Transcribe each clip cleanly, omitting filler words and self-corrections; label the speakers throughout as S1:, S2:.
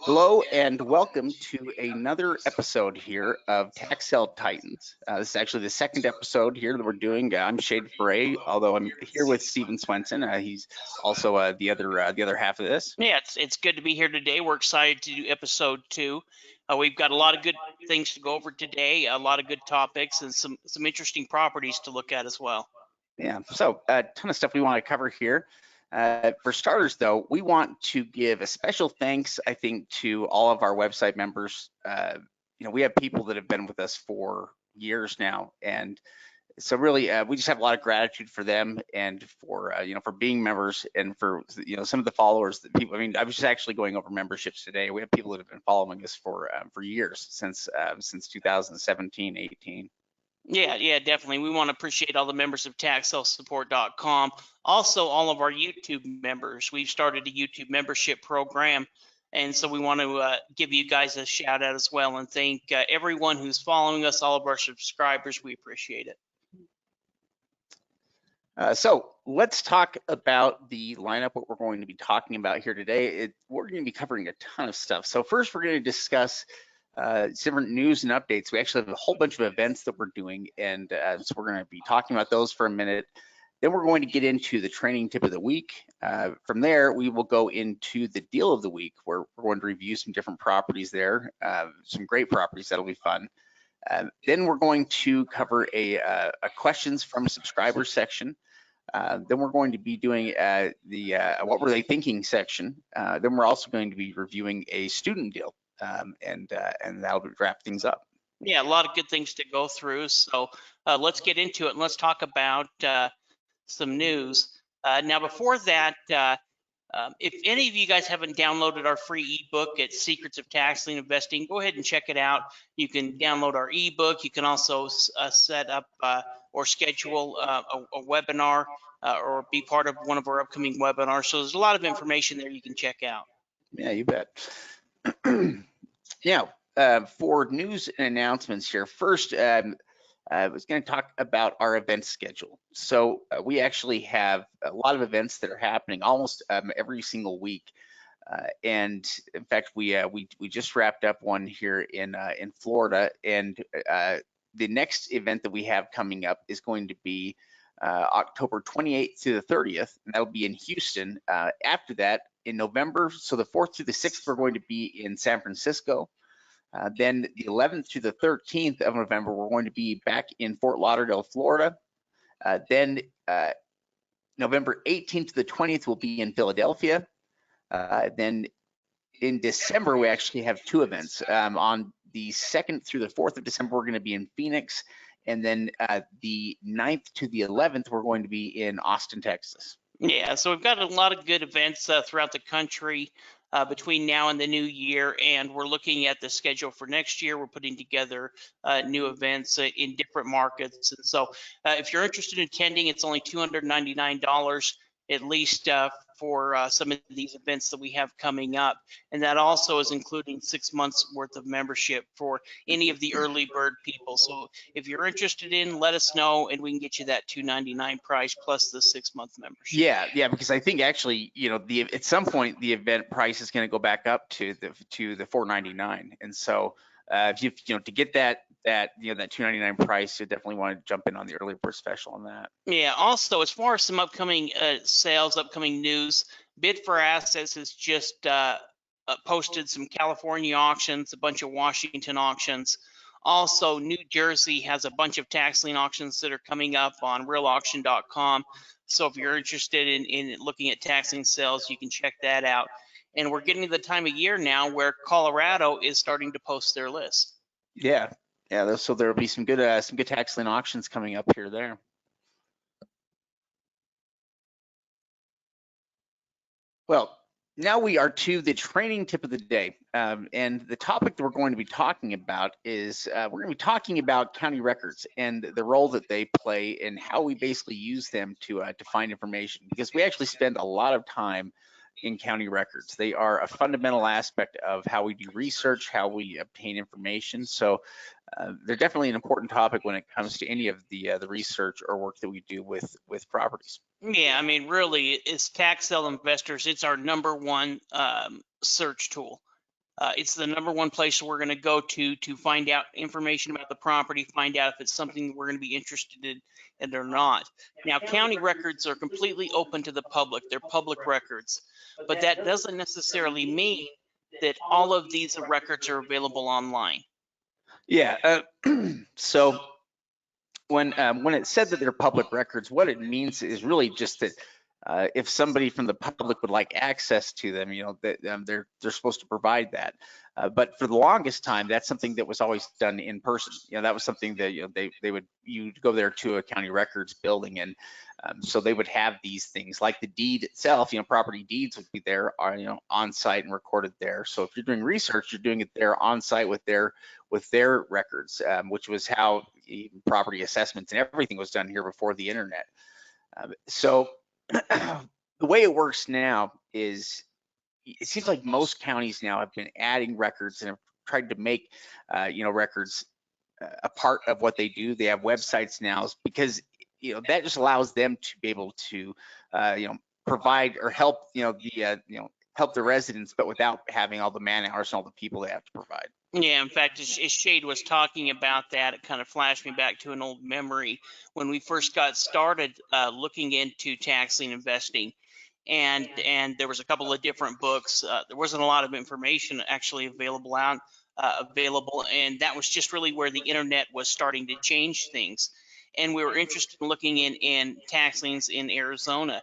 S1: Hello and welcome to another episode here of Tax Sale Titans. This is actually the second episode here that we're doing. I'm Shade Foray, although I'm here with Steven Swenson. He's also the other half of this.
S2: Yeah, it's good to be here today. We're excited to do episode 2. We've got a lot of good things to go over today, a lot of good topics, and some interesting properties to look at as well.
S1: Yeah, so a ton of stuff we want to cover here. For starters, though, we want to give a special thanks, I think, to all of our website members. We have people that have been with us for years now, and so really, we just have a lot of gratitude for them and for for being members and for some of the followers that people. I mean, I was just actually going over memberships today. We have people that have been following us for years since 2017, 18.
S2: Yeah, definitely. We want to appreciate all the members of TaxSaleSupport.com. Also, all of our YouTube members. We've started a YouTube membership program, and so we want to give you guys a shout out as well and thank everyone who's following us, all of our subscribers. We appreciate it.
S1: So let's talk about the lineup, what we're going to be talking about here today. We're going to be covering a ton of stuff. So first, we're going to discuss different news and updates. We actually have a whole bunch of events that we're doing, and so we're going to be talking about those for a minute. Then we're going to get into the training tip of the week. From there, we will go into the deal of the week, where we're going to review some different properties there, some great properties. That'll be fun. Then we're going to cover a questions from subscribers section. Then we're going to be doing the what were they thinking section. Then we're also going to be reviewing a student deal, and that'll wrap things up.
S2: Yeah, a lot of good things to go through. So let's get into it and let's talk about some news. Now, before that, if any of you guys haven't downloaded our free ebook at Secrets of Tax Lien Investing, go ahead and check it out. You can download our ebook. You can also set up or schedule a webinar or be part of one of our upcoming webinars. So there's a lot of information there you can check out.
S1: Yeah, you bet. Now, for news and announcements here, first, I was going to talk about our event schedule. So we actually have a lot of events that are happening almost every single week. And in fact, we just wrapped up one here in Florida, and the next event that we have coming up is going to be October 28th to the 30th, and that'll be in Houston. After that, in November, so the 4th through the 6th, we're going to be in San Francisco. Then the 11th to the 13th of November, we're going to be back in Fort Lauderdale, Florida. Then November 18th to the 20th, we'll be in Philadelphia. Then in December, we actually have two events. On the 2nd through the 4th of December, we're going to be in Phoenix. And then the 9th to the 11th, we're going to be in Austin, Texas.
S2: Yeah, so we've got a lot of good events throughout the country between now and the new year, and we're looking at the schedule for next year. We're putting together new events in different markets. And so if you're interested in attending, it's only $299 at least for some of these events that we have coming up. And that also is including 6 months worth of membership for any of the early bird people. So if you're interested in, let us know and we can get you that $299 price plus the 6-month membership.
S1: Yeah, because I think actually, at some point the event price is going to go back up to the $499. And so if you to get that $299 price, you definitely want to jump in on the early bird special on that.
S2: Yeah, also as far as some upcoming sales, upcoming news, Bid for Assets has just posted some California auctions, a bunch of Washington auctions. Also, New Jersey has a bunch of tax lien auctions that are coming up on realauction.com. So if you're interested in looking at tax lien sales, you can check that out. And we're getting to the time of year now where Colorado is starting to post their list.
S1: Yeah, so there'll be some good tax lien auctions coming up here there. Well, now we are to the training tip of the day, and the topic that we're going to be talking about is we're going to be talking about county records and the role that they play and how we basically use them to find information, because we actually spend a lot of time in county records. They are a fundamental aspect of how we do research, how we obtain information. So they're definitely an important topic when it comes to any of the research or work that we do with properties.
S2: Yeah, I mean, really, as tax sale investors, it's our #1 search tool. It's the #1 place we're going to go to find out information about the property, find out if it's something we're going to be interested in or not. Now, county records are completely open to the public. They're public records, but that doesn't necessarily mean that all of these records are available online.
S1: Yeah. So when it said that they're public records, what it means is really just that if somebody from the public would like access to them, that they're supposed to provide that. But for the longest time, that's something that was always done in person. That was something that you'd go there to a county records building, and so they would have these things like the deed itself. Property deeds would be there, on site and recorded there. So if you're doing research, you're doing it there on site with their records, which was how property assessments and everything was done here before the internet. So the way it works now is it seems like most counties now have been adding records and have tried to make records a part of what they do. They have websites now because that just allows them to be able to provide or help help the residents, but without having all the man hours and all the people they have to provide.
S2: Yeah, in fact, as Shade was talking about that, it kind of flashed me back to an old memory when we first got started looking into tax lien investing. And there was a couple of different books. There wasn't a lot of information actually available, and that was just really where the internet was starting to change things. And we were interested in looking in tax liens in Arizona.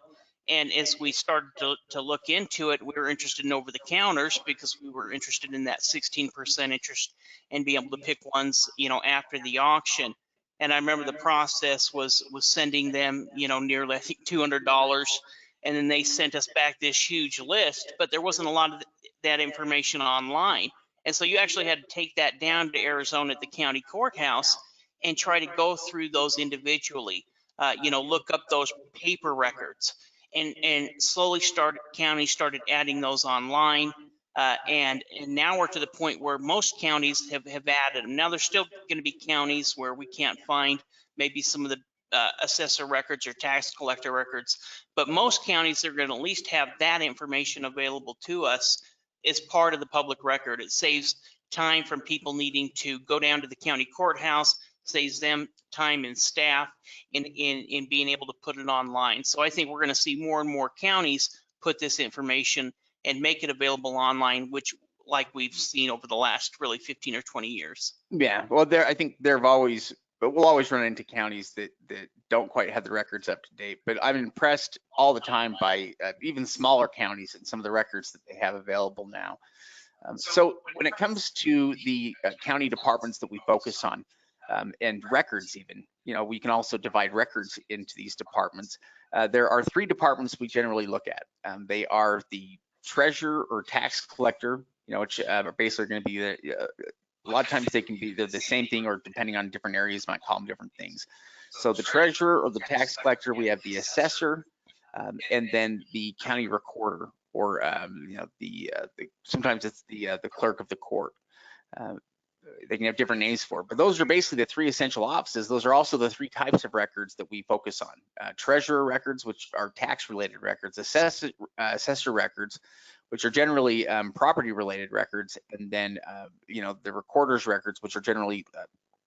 S2: And as we started to look into it, we were interested in over the counters because we were interested in that 16% interest and be able to pick ones, after the auction. And I remember the process was sending them, nearly, I think, $200, and then they sent us back this huge list, but there wasn't a lot of that information online. And so you actually had to take that down to Arizona at the county courthouse and try to go through those individually, look up those paper records. And slowly counties started adding those online. And now we're to the point where most counties have added them. Now there's still going to be counties where we can't find maybe some of the assessor records or tax collector records, but most counties are going to at least have that information available to us as part of the public record. It saves time from people needing to go down to the county courthouse, saves them time and staff in being able to put it online. So I think we're going to see more and more counties put this information and make it available online, which like we've seen over the last really 15 or 20 years.
S1: Yeah, well, I think we'll always run into counties that don't quite have the records up to date. But I'm impressed all the time by even smaller counties and some of the records that they have available now. So when it comes to the county departments that we focus on, and records even, we can also divide records into these departments. There are 3 departments we generally look at. They are the treasurer or tax collector, which are basically going to be a lot of times they can be the same thing, or depending on different areas, might call them different things. So the treasurer or the tax collector, we have the assessor, and then the county recorder, or sometimes it's the clerk of the court. They can have different names for it, but those are basically the 3 essential offices. Those are also the 3 types of records that we focus on. Treasurer records, which are tax-related records, assessor records, which are generally property-related records, and then the recorder's records, which are generally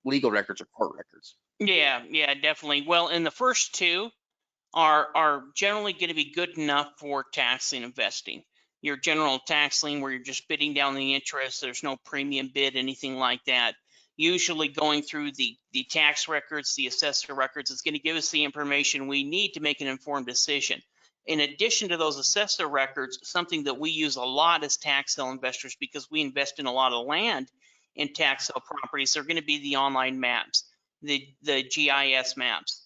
S1: legal records or court records.
S2: Yeah, definitely. Well, and the first 2 are generally going to be good enough for tax lien investing. Your general tax lien, where you're just bidding down the interest, there's no premium bid, anything like that. Usually going through the tax records, the assessor records, it's going to give us the information we need to make an informed decision. In addition to those assessor records, something that we use a lot as tax sale investors, because we invest in a lot of land in tax sale properties, are going to be the online maps, the GIS maps.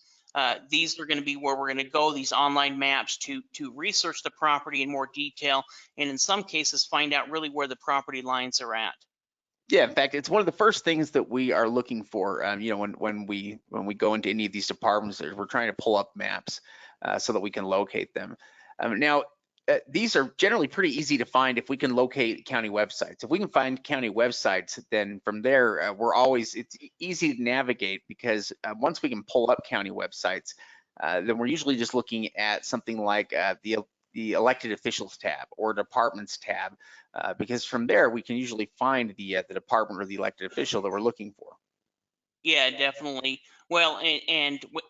S2: These are going to be where we're going to go, these online maps, to research the property in more detail, and in some cases find out really where the property lines are at.
S1: Yeah, in fact, it's one of the first things that we are looking for. When we go into any of these departments, we're trying to pull up maps so that we can locate them. Now, these are generally pretty easy to find if we can locate county websites. If we can find county websites, then from there it's easy to navigate, because once we can pull up county websites, then we're usually just looking at something like the the elected officials tab or departments tab, because from there we can usually find the department or the elected official that we're looking for.
S2: Yeah, definitely. Well,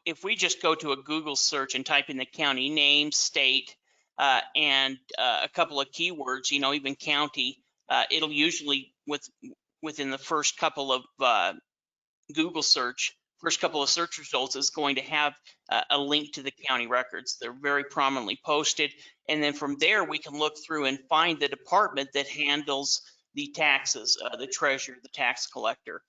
S2: if we just go to a Google search and type in the county name, state, and a couple of keywords, even county, it'll usually within the first couple of first couple of search results is going to have a link to the county records. They're very prominently posted. And then from there, we can look through and find the department that handles the taxes, the treasurer, the tax collector.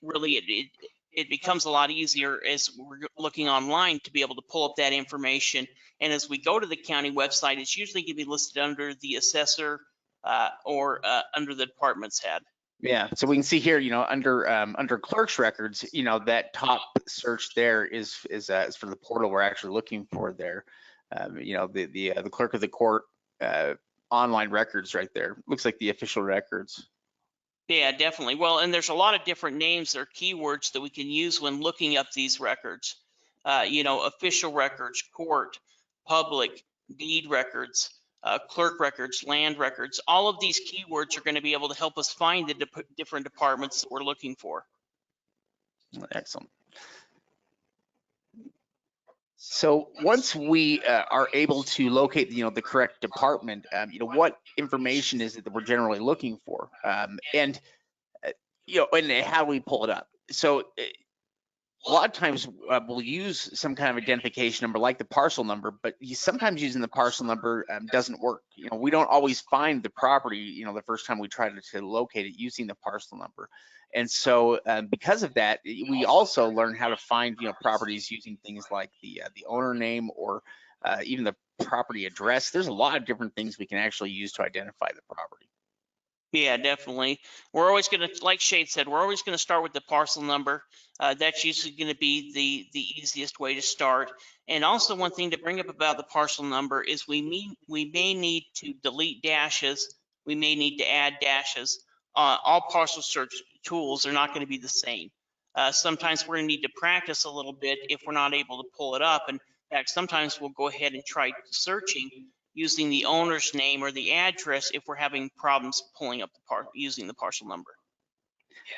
S2: Really, it becomes a lot easier as we're looking online to be able to pull up that information. And as we go to the county website, it's usually going to be listed under the assessor or under the department's head.
S1: Yeah, so we can see here, under clerk's records, that top search there is for the portal we're actually looking for there. The clerk of the court online records right there. Looks like the official records.
S2: Yeah, definitely. Well, and there's a lot of different names or keywords that we can use when looking up these records. Official records, court, public, deed records, clerk records, land records. All of these keywords are going to be able to help us find the different departments that we're looking for.
S1: Excellent. So once we are able to locate, the correct department, what information is it that we're generally looking for, and how do we pull it up? So a lot of times we'll use some kind of identification number like the parcel number, but sometimes using the parcel number doesn't work. We don't always find the property, the first time we try to locate it using the parcel number. And so because of that, we also learn how to find, properties using things like the owner name or even the property address. There's a lot of different things we can actually use to identify the property.
S2: Yeah, definitely. We're always going to, like Shade said, we're always going to start with the parcel number. That's usually going to be the easiest way to start. And also one thing to bring up about the parcel number is we may need to delete dashes. We may need to add dashes. All parcel search tools are not going to be the same. Sometimes we're going to need to practice a little bit if we're not able to pull it up. And in fact, sometimes we'll go ahead and try searching using the owner's name or the address if we're having problems pulling up using the parcel number.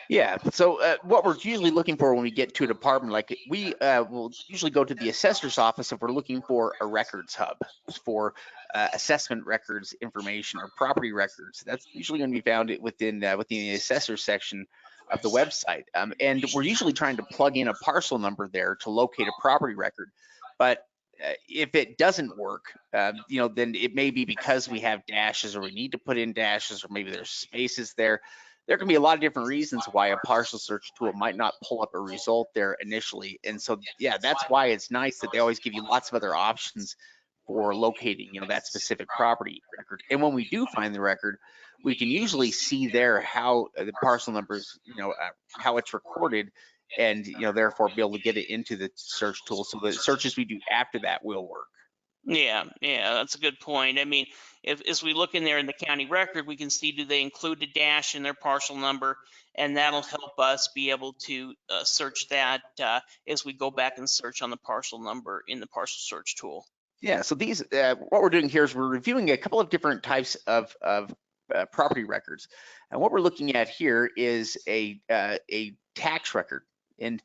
S1: Yeah, so what we're usually looking for when we get to a department, like we will usually go to the assessor's office if we're looking for a records hub for assessment records information or property records. That's usually going to be found within the assessor section of the website. And we're usually trying to plug in a parcel number there to locate a property record. But if it doesn't work, then it may be because we have dashes or we need to put in dashes or maybe there's spaces there. There can be a lot of different reasons why a parcel search tool might not pull up a result there initially. And so, yeah, that's why it's nice that they always give you lots of other options for locating, that specific property record. And when we do find the record, we can usually see there how the parcel numbers, how it's recorded, and therefore be able to get it into the search tool so the searches we do after that will work.
S2: Yeah, that's a good point. I mean, as we look in there in the county record, we can see, do they include a dash in their parcel number, and that'll help us be able to search that as we go back and search on the parcel number in the parcel search tool.
S1: Yeah, so these, what we're doing here is we're reviewing a couple of different types of property records, and what we're looking at here is a tax record. And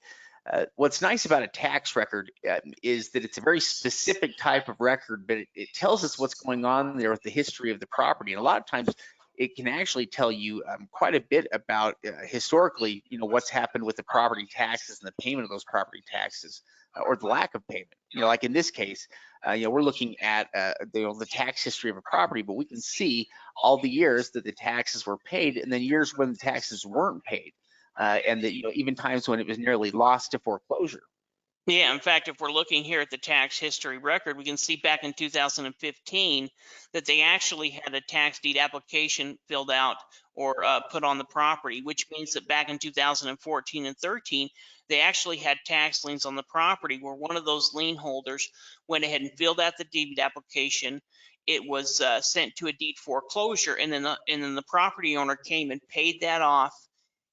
S1: what's nice about a tax record is that it's a very specific type of record, but it tells us what's going on there with the history of the property. And a lot of times it can actually tell you quite a bit about historically, what's happened with the property taxes and the payment of those property taxes or the lack of payment. Like in this case, we're looking at the tax history of a property, but we can see all the years that the taxes were paid and then years when the taxes weren't paid. And that even times when it was nearly lost to foreclosure.
S2: Yeah, in fact, if we're looking here at the tax history record, we can see back in 2015 that they actually had a tax deed application filled out or put on the property, which means that back in 2014 and 13, they actually had tax liens on the property where one of those lien holders went ahead and filled out the deed application. It was sent to a deed foreclosure, and then the property owner came and paid that off,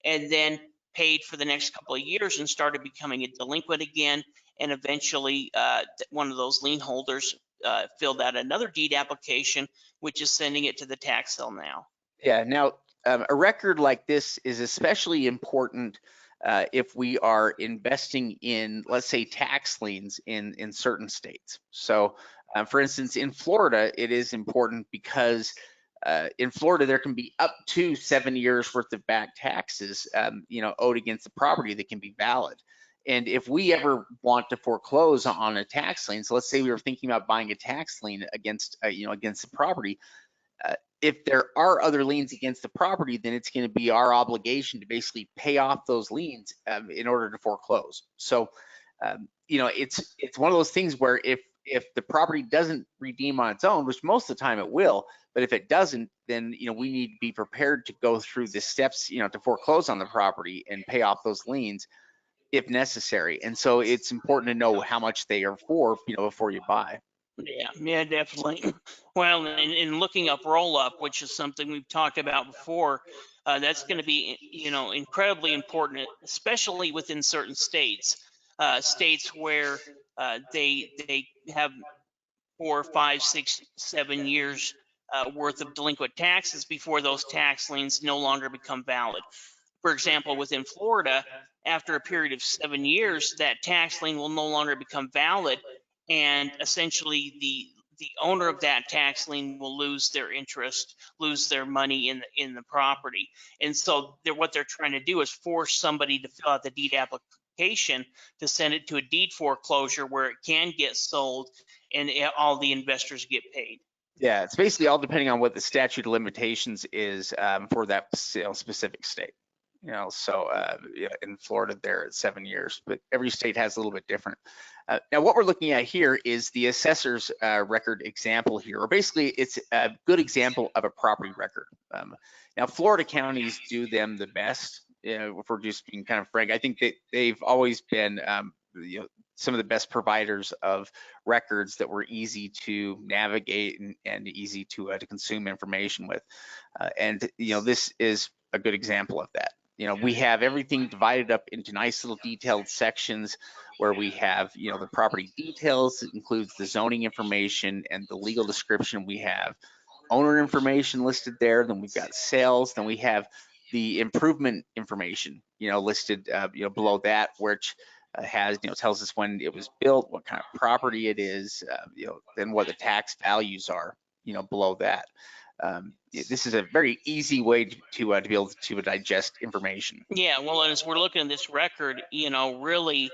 S2: and then paid for the next couple of years and started becoming a delinquent again. And eventually one of those lien holders filled out another deed application, which is sending it to the tax sale now.
S1: Yeah, now a record like this is especially important if we are investing in, let's say, tax liens in certain states. So, for instance, in Florida, it is important because in Florida there can be up to 7 years worth of back taxes, owed against the property that can be valid. And if we ever want to foreclose on a tax lien, so let's say we were thinking about buying a tax lien against, against the property. If there are other liens against the property, then it's going to be our obligation to basically pay off those liens in order to foreclose. So, it's one of those things where if the property doesn't redeem on its own, which most of the time it will, but if it doesn't, then we need to be prepared to go through the steps, to foreclose on the property and pay off those liens if necessary. And so it's important to know how much they are for, before you buy.
S2: Yeah, definitely. Well, in looking up roll-up, which is something we've talked about before, that's going to be, incredibly important, especially within certain states, states where they have 4, 5, 6, 7 years worth of delinquent taxes before those tax liens no longer become valid. For example, within Florida, after a period of 7 years, that tax lien will no longer become valid, and essentially the owner of that tax lien will lose their interest, lose their money in the property. And so what they're trying to do is force somebody to fill out the deed application to send it to a deed foreclosure where it can get sold and all the investors get paid.
S1: Yeah, it's basically all depending on what the statute of limitations is for that specific state. So in Florida there it's 7 years, but every state has a little bit different. Now what we're looking at here is the assessor's record example here, or basically it's a good example of a property record. Now Florida counties do them the best. If we're just being kind of frank, I think that they've always been some of the best providers of records that were easy to navigate and easy to consume information with. And this is a good example of that. We have everything divided up into nice little detailed sections where we have, the property details. It includes the zoning information and the legal description. We have owner information listed there. Then we've got sales. Then we have the improvement information, listed, below that, which has, tells us when it was built, what kind of property it is, then what the tax values are, below that. This is a very easy way to be able to digest information.
S2: Yeah, well, as we're looking at this record, really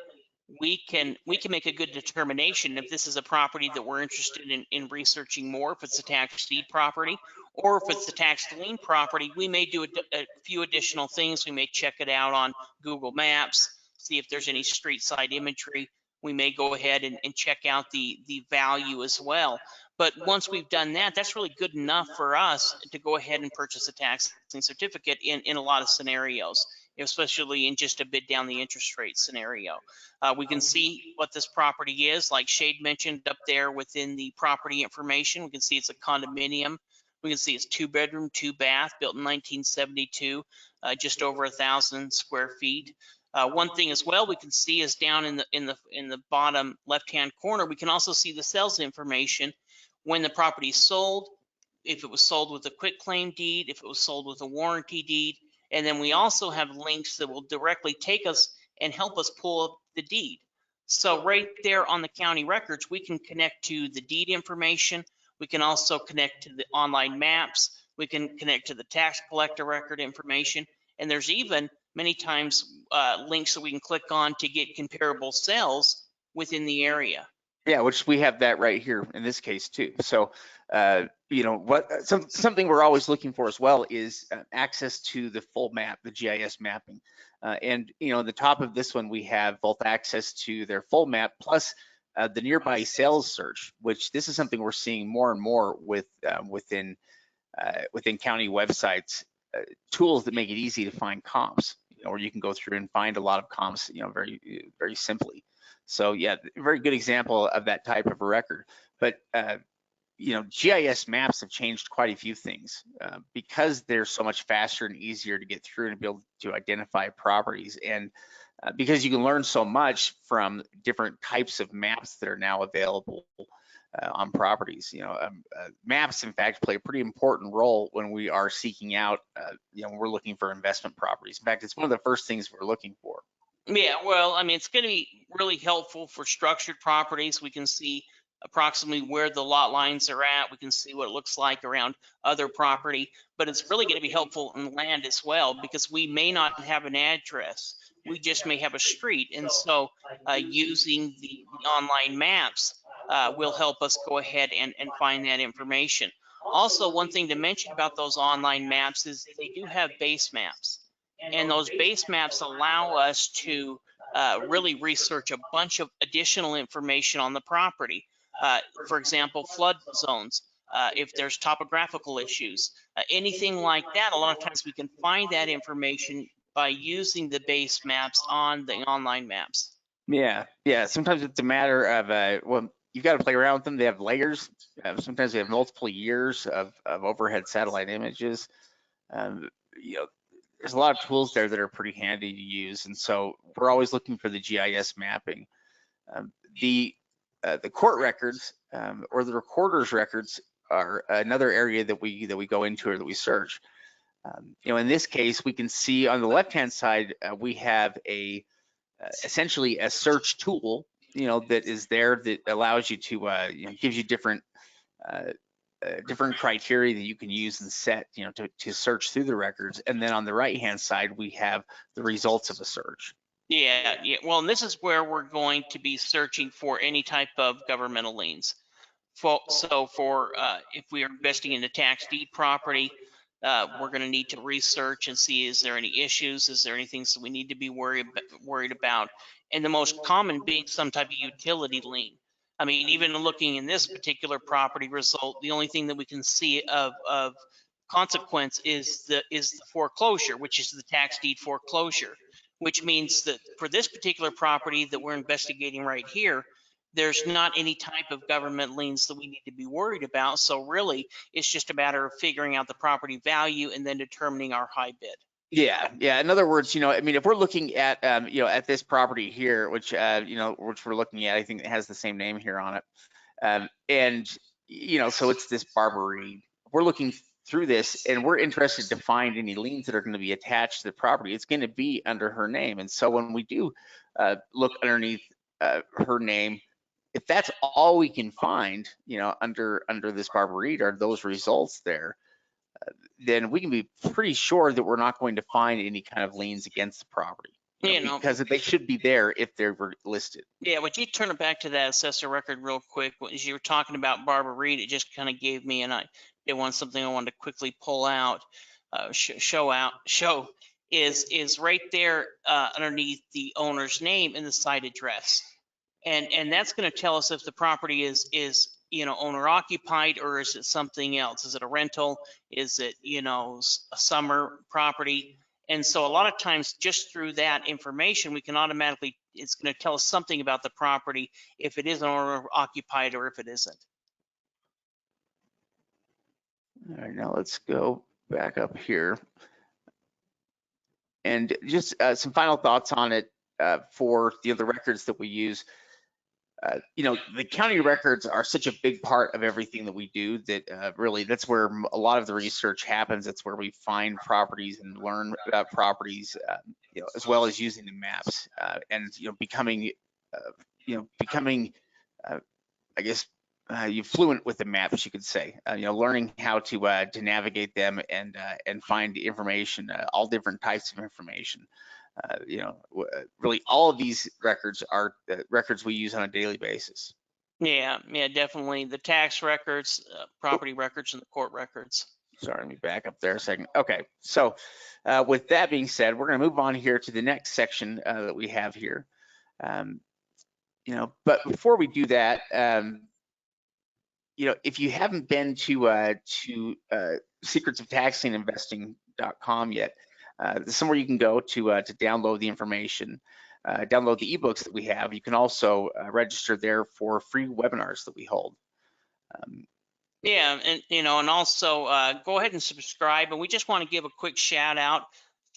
S2: we can make a good determination if this is a property that we're interested in researching more, if it's a tax deed property, or if it's a tax lien property. We may do a few additional things. We may check it out on Google Maps, see if there's any street side imagery. We may go ahead and check out the value as well. But once we've done that, that's really good enough for us to go ahead and purchase a tax lien certificate in a lot of scenarios, especially in just a bid down the interest rate scenario. We can see what this property is, like Shade mentioned up there within the property information. We can see it's a condominium. We can see it's 2-bedroom, 2-bath, built in 1972, just over 1,000 square feet. One thing as well we can see is down in the bottom left-hand corner, we can also see the sales information when the property is sold, if it was sold with a quitclaim deed, if it was sold with a warranty deed, and then we also have links that will directly take us and help us pull up the deed. So right there on the county records, we can connect to the deed information. We can also connect to the online maps. We can connect to the tax collector record information. And there's even many times links that we can click on to get comparable sales within the area.
S1: Yeah, which we have that right here in this case too. So, something we're always looking for as well is access to the full map, the GIS mapping. And at the top of this one, we have both access to their full map plus the nearby sales search, which this is something we're seeing more and more with within county websites, tools that make it easy to find comps, where you can go through and find a lot of comps, very, very simply. So yeah, very good example of that type of a record. But GIS maps have changed quite a few things because they're so much faster and easier to get through and be able to identify properties, and because you can learn so much from different types of maps that are now available. on properties. Maps, in fact, play a pretty important role when we are seeking out, when we're looking for investment properties. In fact, it's one of the first things we're looking for.
S2: Yeah, well, I mean, it's going to be really helpful for structured properties. We can see approximately where the lot lines are at. We can see what it looks like around other property, but it's really going to be helpful in land as well, because we may not have an address. We just may have a street. And so using the online maps will help us go ahead and find that information. Also, one thing to mention about those online maps is they do have base maps. And those base maps allow us to really research a bunch of additional information on the property. For example, flood zones, if there's topographical issues, anything like that. A lot of times we can find that information by using the base maps on the online maps.
S1: Yeah. Sometimes it's a matter of, well, you've got to play around with them. They have layers. Sometimes they have multiple years of overhead satellite images. There's a lot of tools there that are pretty handy to use, and so we're always looking for the GIS mapping. The court records or the recorder's records are another area that we go into or that we search. In this case, we can see on the left-hand side we have essentially a search tool, that is there that allows you to gives you different criteria that you can use and set, to search through the records. And then on the right-hand side, we have the results of a search.
S2: Yeah. Well, and this is where we're going to be searching for any type of governmental liens. So if we are investing in a tax deed property, we're going to need to research and see, is there any issues? Is there anything that we need to be worried about? And the most common being some type of utility lien. I mean, even looking in this particular property result, the only thing that we can see of consequence is the foreclosure, which is the tax deed foreclosure, which means that for this particular property that we're investigating right here, there's not any type of government liens that we need to be worried about. So really, it's just a matter of figuring out the property value and then determining our high bid.
S1: Yeah. In other words, if we're looking at, at this property here, which we're looking at, I think it has the same name here on it. And, so it's this Barbara Reed. We're looking through this and we're interested to find any liens that are going to be attached to the property. It's going to be under her name. And so when we do look underneath her name, if that's all we can find, under this Barbara Reed are those results there, then we can be pretty sure that we're not going to find any kind of liens against the property, because they should be there if they were listed.
S2: Yeah, would you turn it back to that assessor record real quick? As you were talking about Barbara Reed, it just kind of gave me, and it was something I wanted to quickly pull out, show is right there underneath the owner's name and the site address. And that's going to tell us if the property is owner occupied, or is it something else? Is it a rental? Is it a summer property? And so a lot of times, just through that information, we can automatically, it's going to tell us something about the property if it is owner occupied or if it isn't.
S1: All right, now let's go back up here and just some final thoughts on it for the other records that we use. The county records are such a big part of everything that we do that really that's where a lot of the research happens. That's where we find properties and learn about properties, as well as using the maps and becoming I guess you fluent with the maps, you could say. Learning how to navigate them and find information, all different types of information. Really all of these records are records we use on a daily basis.
S2: Yeah, definitely. The tax records, property records, and the court records.
S1: Sorry, let me back up there a second. Okay, so with that being said, we're going to move on here to the next section that we have here. But before we do that, if you haven't been to secretsoftaxinginvesting.com yet, somewhere you can go to download the information, download the ebooks that we have. You can also register there for free webinars that we hold.
S2: Yeah, and also go ahead and subscribe. And we just want to give a quick shout out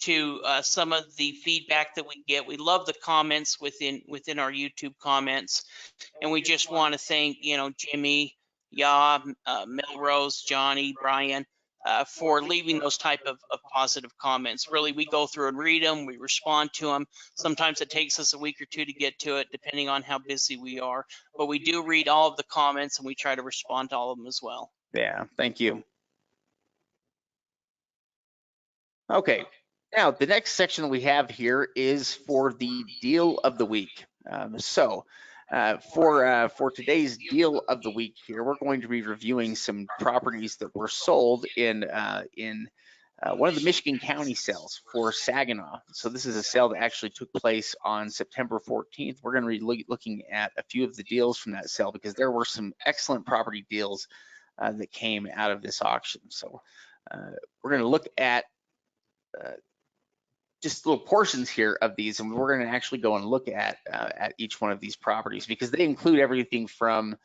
S2: to some of the feedback that we get. We love the comments within our YouTube comments, and we just want to thank, Jimmy, Melrose, Johnny, Brian, for leaving those type of positive comments. Really, we go through and read them, we respond to them. Sometimes it takes us a week or two to get to it, depending on how busy we are, but we do read all of the comments and we try to respond to all of them as well.
S1: Yeah, thank you. Okay, now the next section that we have here is for the deal of the week. For today's deal of the week here, we're going to be reviewing some properties that were sold in one of the Michigan County sales for Saginaw. So this is a sale that actually took place on September 14th. We're going to be looking at a few of the deals from that sale because there were some excellent property deals that came out of this auction. So we're going to look at just little portions here of these, and we're going to actually go and look at each one of these properties because they include everything from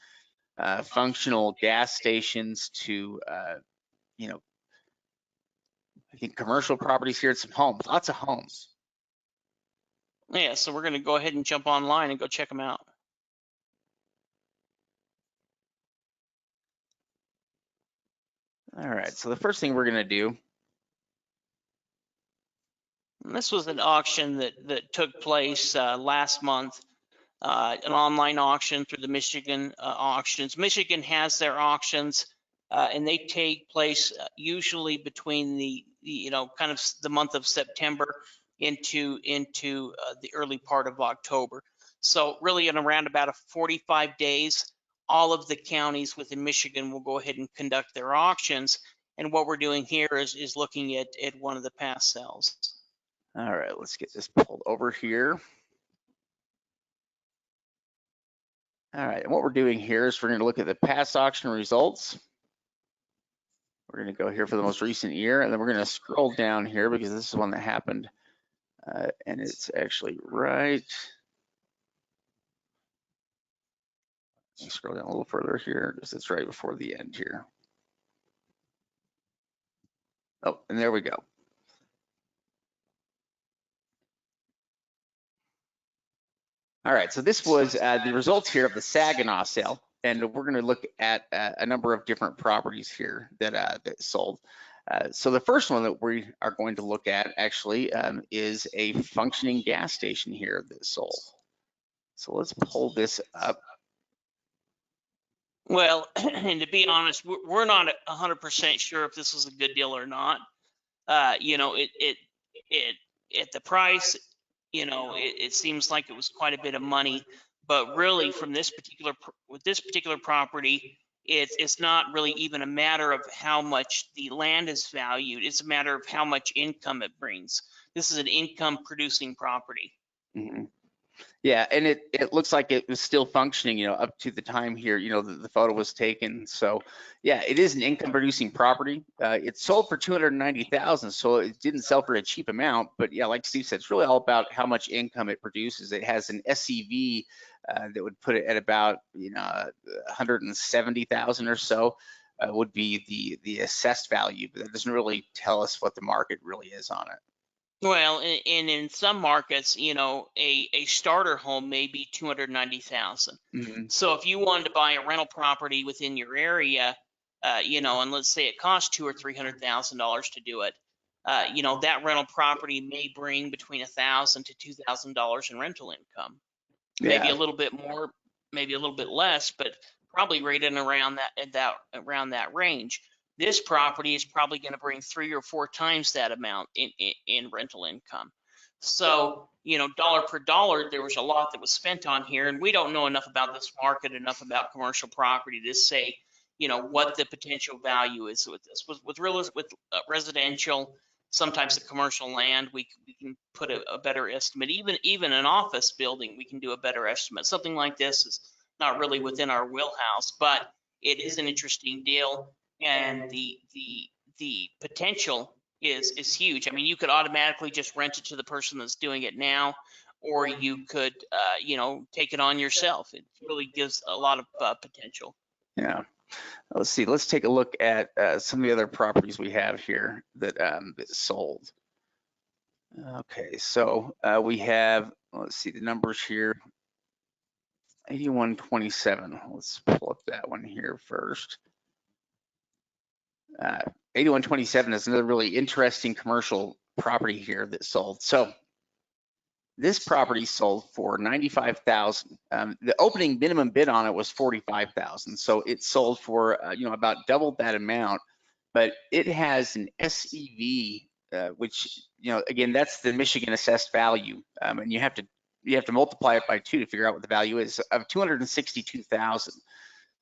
S1: functional gas stations to I think commercial properties here, some homes, lots of homes.
S2: Yeah, so we're going to go ahead and jump online and go check them out.
S1: All right, so the first thing we're going to do.
S2: And this was an auction that took place last month, an online auction through the Michigan auctions. Michigan has their auctions, and they take place usually between the kind of the month of September into the early part of October. So really in around about 45 days, all of the counties within Michigan will go ahead and conduct their auctions. And what we're doing here is looking at one of the past sales.
S1: All right, let's get this pulled over here. All right, and what we're doing here is we're going to look at the past auction results. We're going to go here for the most recent year, and then we're going to scroll down here because this is one that happened, and it's actually right. Let me scroll down a little further here because it's right before the end here. Oh, and there we go. All right, so this was the results here of the Saginaw sale, and we're going to look at a number of different properties here that sold. So the first one that we are going to look at actually is a functioning gas station here that sold. So let's pull this up.
S2: Well, and to be honest, we're not 100% sure if this was a good deal or not. It at the price, it seems like it was quite a bit of money, but really from this particular property, it's not really even a matter of how much the land is valued. It's a matter of how much income it brings. This is an income producing property.
S1: Mm-hmm. Yeah, and it looks like it was still functioning, up to the time here, the photo was taken. So yeah, it is an income producing property. It sold for $290,000, so it didn't sell for a cheap amount. But yeah, like Steve said, it's really all about how much income it produces. It has an SCV that would put it at about 170,000 or so would be the assessed value, but that doesn't really tell us what the market really is on it.
S2: Well, and in some markets, a starter home may be 290,000.
S1: Mm-hmm.
S2: So if you wanted to buy a rental property within your area, and let's say it costs $200,000 or $300,000 to do it, that rental property may bring between $1,000 to $2,000 in rental income.
S1: Yeah.
S2: Maybe a little bit more, maybe a little bit less, but probably right in around that range. This property is probably going to bring 3 or 4 times that amount in rental income. So, dollar per dollar, there was a lot that was spent on here, and we don't know enough about this market, enough about commercial property to say, what the potential value is with this. With residential, sometimes the commercial land, we can put a better estimate. Even an office building, we can do a better estimate. Something like this is not really within our wheelhouse, but it is an interesting deal. And the potential is huge. I mean, you could automatically just rent it to the person that's doing it now, or you could, take it on yourself. It really gives a lot of potential.
S1: Yeah. Let's see. Let's take a look at some of the other properties we have here that sold. Okay, so we have, let's see the numbers here. 8127. Let's pull up that one here first. 8127 is another really interesting commercial property here that sold. So this property sold for 95,000. The opening minimum bid on it was 45,000. So it sold for about double that amount, but it has an SEV, which again, that's the Michigan assessed value, and you have to multiply it by 2 to figure out what the value is, of 262,000.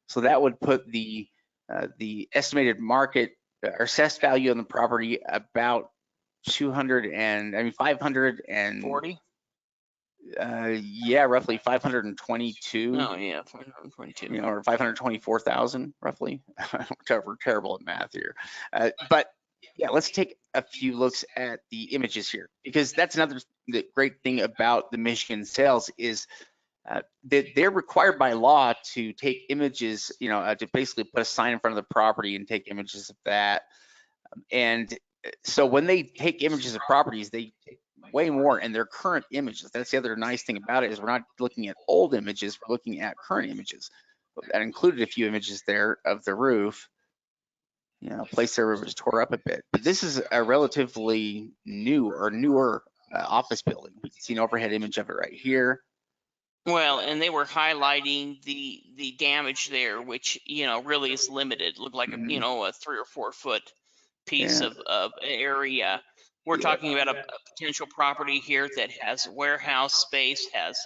S1: So that would put the estimated market or assessed value on the property about 500 and
S2: 40?
S1: yeah, roughly 522.
S2: Oh, yeah, 422.
S1: Or 524,000 roughly. We're terrible at math here. But yeah, let's take a few looks at the images here, because that's another great thing about the Michigan sales is that they're required by law to take images, to basically put a sign in front of the property and take images of that. And so when they take images of properties, they take way more, and they're current images. That's the other nice thing about it, is we're not looking at old images, we're looking at current images. That included a few images there of the roof. Place their roof was tore up a bit, but this is a relatively new or newer office building. We can see an overhead image of it right here.
S2: Well, and they were highlighting the damage there, which really is limited. Looked like a 3 or 4 foot piece
S1: Yeah.
S2: of area. We're
S1: Yeah.
S2: talking about a potential property here that has warehouse space, has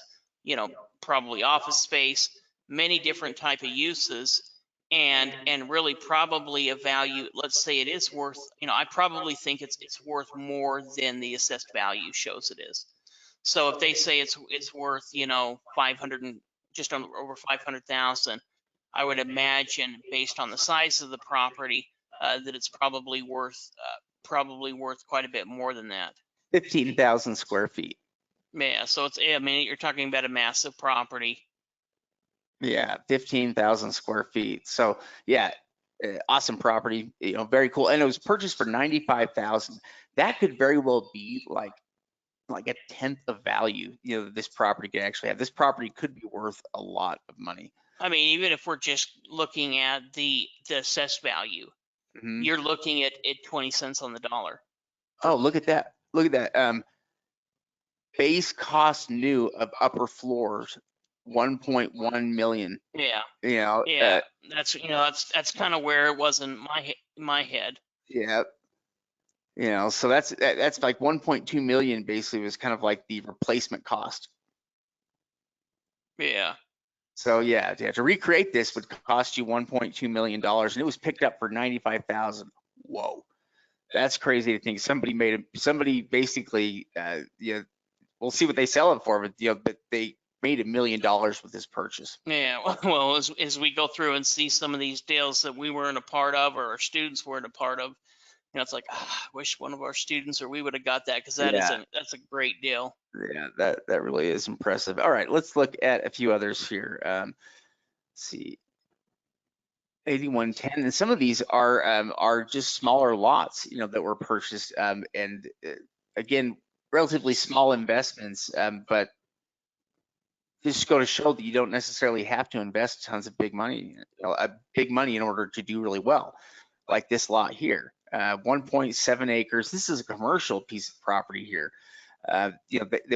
S2: probably office space, many different type of uses, and really probably a value. Let's say it is worth. I probably think it's worth more than the assessed value shows it is. So if they say it's worth 500 and just over 500,000, I would imagine based on the size of the property that it's probably worth quite a bit more than that.
S1: 15,000 square feet.
S2: Yeah, so you're talking about a massive property.
S1: Yeah, 15,000 square feet. So yeah, awesome property. Very cool. And it was purchased for 95,000. That could very well be like a tenth of value. This property could actually have. This property could be worth a lot of money.
S2: I mean, even if we're just looking at the assessed value, you're looking at 20 cents on the dollar.
S1: Oh, look at that. Look at that. Base cost new of upper floors, 1.1 million.
S2: Yeah.
S1: Yeah.
S2: That's that's kind of where it was in my head.
S1: Yeah. So that's like 1.2 million basically was kind of like the replacement cost.
S2: Yeah.
S1: So yeah, to recreate this would cost you 1.2 million dollars, and it was picked up for 95,000. Whoa, that's crazy to think. Somebody basically, we'll see what they sell it for, but they made $1 million with this purchase.
S2: Yeah, well, as we go through and see some of these deals that we weren't a part of, or our students weren't a part of, it's like, I wish one of our students or we would have got that, because that's a great deal.
S1: Yeah, that really is impressive. All right, let's look at a few others here. Let's see. 8110, and some of these are just smaller lots, that were purchased, and again, relatively small investments, but just go to show that you don't necessarily have to invest tons of big money in order to do really well, like this lot here. 1.7 acres. This is a commercial piece of property here. That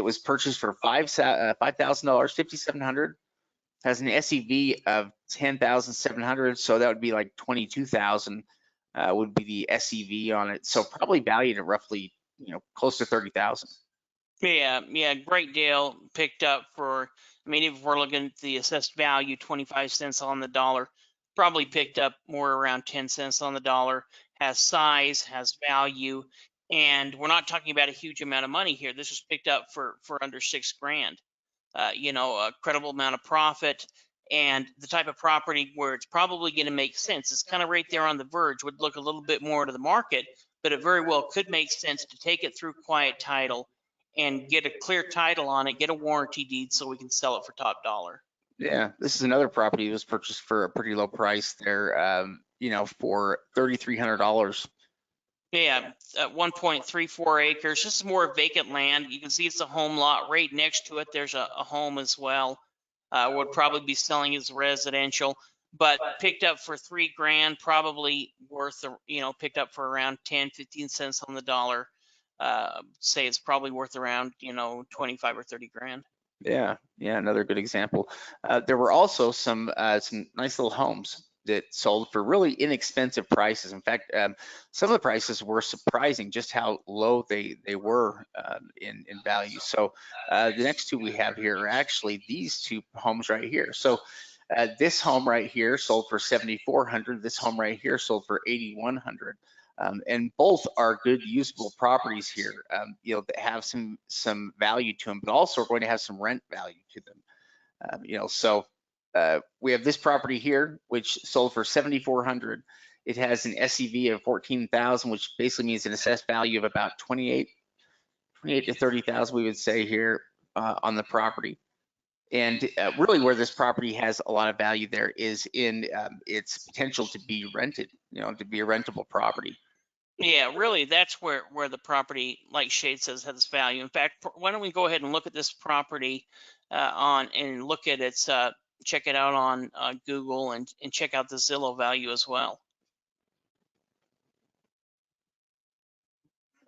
S1: was purchased for $5,000, $5,700. Has an SEV of 10,700, so that would be like 22,000 would be the SEV on it. So probably valued at roughly, close to 30,000.
S2: Yeah, great deal. Picked up for, if we're looking at the assessed value, 25 cents on the dollar, probably picked up more around 10 cents on the dollar. Has size, has value, and we're not talking about a huge amount of money here. This was picked up for under $6,000. A credible amount of profit, and the type of property where it's probably going to make sense. It's kind of right there on the verge. Would look a little bit more to the market, but it very well could make sense to take it through quiet title and get a clear title on it, get a warranty deed so we can sell it for top dollar.
S1: Yeah, this is another property that was purchased for a pretty low price there, for $3,300.
S2: Yeah, 1.34 acres. This is more vacant land. You can see it's a home lot. Right next to it, there's a home as well. Would probably be selling as residential, but picked up for $3,000, probably worth, picked up for around 10, 15 cents on the dollar. Say it's probably worth around, 25 or 30 grand.
S1: Yeah, another good example. There were also some nice little homes that sold for really inexpensive prices. In fact, some of the prices were surprising just how low they were in value. So the next two we have here are actually these two homes right here. So this home right here sold for $7,400. This home right here sold for $8,100. And both are good usable properties here, that have some value to them, but also are going to have some rent value to them. So we have this property here, which sold for $7,400. It has an SEV of 14,000, which basically means an assessed value of about 28 to 30,000, we would say here on the property. And really where this property has a lot of value there is in its potential to be rented, to be a rentable property.
S2: Yeah, really, that's where the property, like Shade says, has value. In fact, why don't we go ahead and look at this property look at its check it out on Google and check out the Zillow value as well.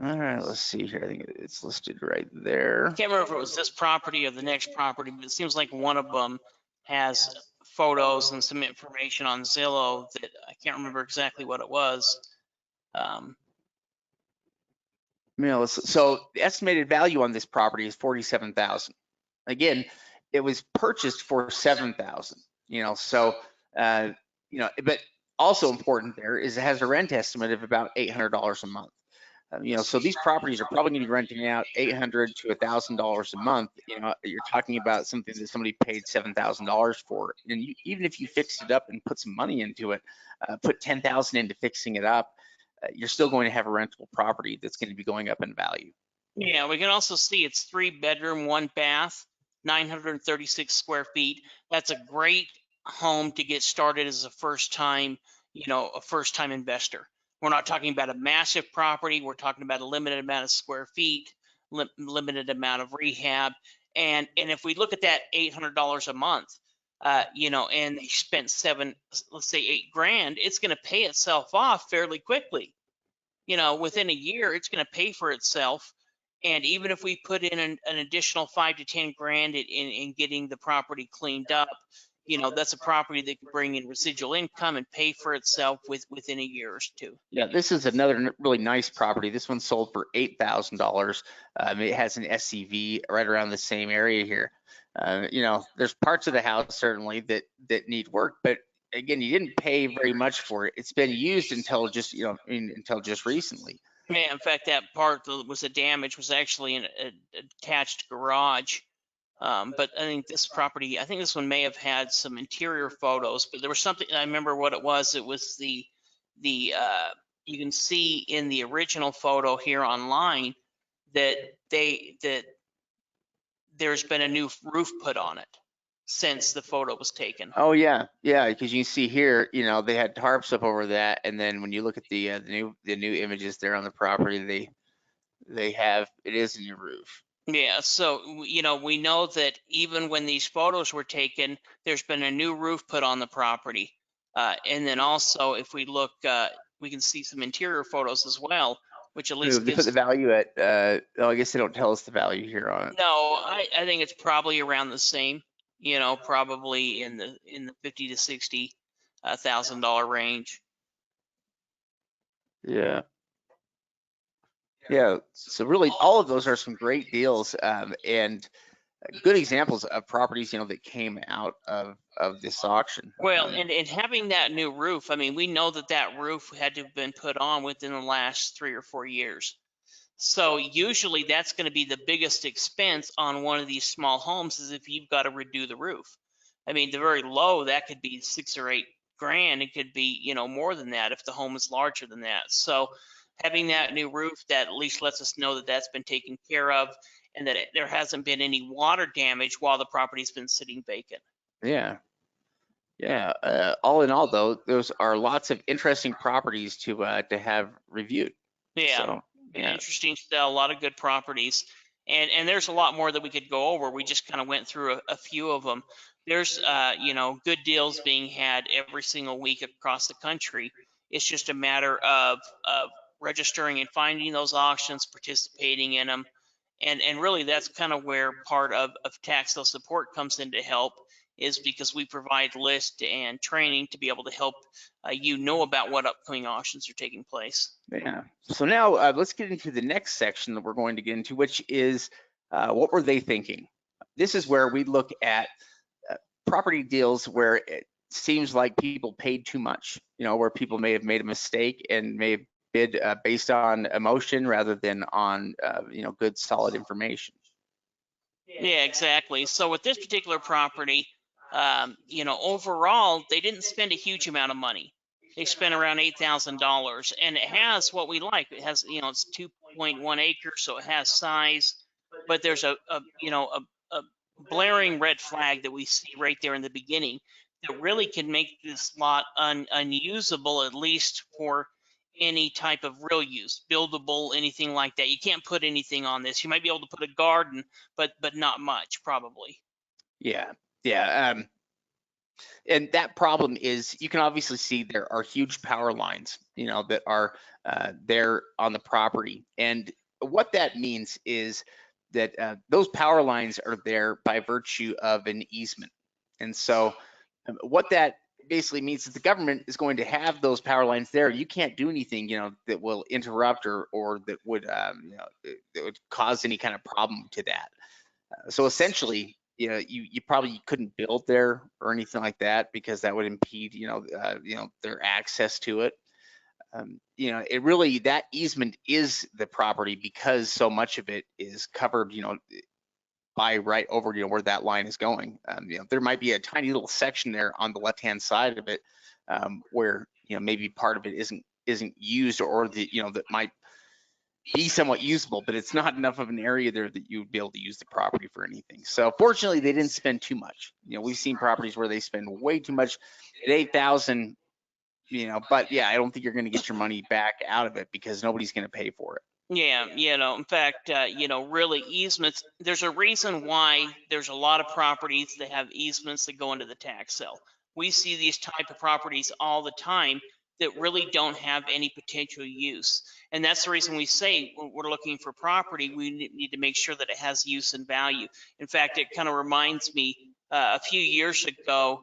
S1: All right, let's see here. I think it's listed right there.
S2: I can't remember if it was this property or the next property, but it seems like one of them has photos and some information on Zillow that I can't remember exactly what it was.
S1: So the estimated value on this property is 47,000. Again, it was purchased for 7,000. But also important there is it has a rent estimate of about $800 a month. So these properties are probably going to be renting out $800 to $1,000 a month. You're talking about something that somebody paid $7,000 for, and even if you fixed it up and put some money into it, put $10,000 into fixing it up, you're still going to have a rentable property that's going to be going up in value.
S2: Yeah, we can also see it's 3-bedroom, 1 bath, 936 square feet. That's a great home to get started as a first-time investor. We're not talking about a massive property. We're talking about a limited amount of square feet, limited amount of rehab. And if we look at that $800 a month, and they spent let's say $8,000, it's going to pay itself off fairly quickly. Within a year, it's going to pay for itself. And even if we put in an additional 5 to 10 grand in getting the property cleaned up, that's a property that can bring in residual income and pay for itself within a year or two.
S1: Yeah, this is another really nice property. This one sold for $8,000. It has an SEV right around the same area here. There's parts of the house certainly that need work, but again, you didn't pay very much for it. It's been used until just recently.
S2: Yeah, in fact, that part that was a damage was actually an attached garage. But I think this one may have had some interior photos, but there was something, I remember what it was. It was the you can see in the original photo here online that there's been a new roof put on it since the photo was taken.
S1: Oh yeah, because you can see here, they had tarps up over that, and then when you look at the new images there on the property, it is a new roof.
S2: Yeah, so we know that even when these photos were taken, there's been a new roof put on the property, and then also if we look, we can see some interior photos as well, which at least
S1: they put the value at. I guess they don't tell us the value here on it.
S2: No, I think it's probably around the same. Probably in the $50,000 to $60,000 range.
S1: Yeah. Yeah. So really, all of those are some great deals and good examples of properties, that came out of this auction.
S2: Well, and having that new roof, I mean, we know that roof had to have been put on within the last 3 or 4 years. So usually that's going to be the biggest expense on one of these small homes is if you've got to redo the roof. I mean, the very low, that could be 6 or 8 grand. It could be, more than that if the home is larger than that. So having that new roof, that at least lets us know that that's been taken care of and that there hasn't been any water damage while the property's been sitting vacant.
S1: Yeah. All in all, though, those are lots of interesting properties to have reviewed.
S2: Yeah,
S1: So yeah,
S2: interesting sell, a lot of good properties. And there's a lot more that we could go over. We just kind of went through a few of them. There's good deals being had every single week across the country. It's just a matter of registering and finding those auctions, participating in them. And really that's kind of where part of tax sale support comes in to help, is because we provide list and training to be able to help you know about what upcoming auctions are taking place.
S1: yeah. So now let's get into the next section that we're going to get into, which is what were they thinking? This is where we look at property deals where it seems like people paid too much, where people may have made a mistake and may have bid based on emotion rather than on, good solid information.
S2: Yeah, exactly. So with this particular property, overall, they didn't spend a huge amount of money. They spent around $8,000, and it has what we like. It has, it's 2.1 acres, so it has size, but there's a blaring red flag that we see right there in the beginning that really can make this lot unusable, at least for any type of real use, buildable, anything like that. You can't put anything on this. You might be able to put a garden, but not much, probably.
S1: Yeah, yeah. And that problem is, you can obviously see there are huge power lines, that are there on the property. And what that means is that those power lines are there by virtue of an easement. And so what that basically means is the government is going to have those power lines there. You can't do anything, that will interrupt or that would, that would cause any kind of problem to that. So essentially, you probably couldn't build there or anything like that, because that would impede, their access to it. It really, that easement is the property, because so much of it is covered, by right over, where that line is going. There might be a tiny little section there on the left-hand side of it, where, maybe part of it isn't used, or that might be somewhat usable, but it's not enough of an area there that you would be able to use the property for anything. So fortunately, they didn't spend too much. We've seen properties where they spend way too much at 8,000, but yeah, I don't think you're going to get your money back out of it, because nobody's going to pay for it.
S2: Yeah, in fact, really easements, there's a reason why there's a lot of properties that have easements that go into the tax sale. We see these type of properties all the time that really don't have any potential use. And that's the reason we say when we're looking for property, we need to make sure that it has use and value. In fact, it kind of reminds me, a few years ago,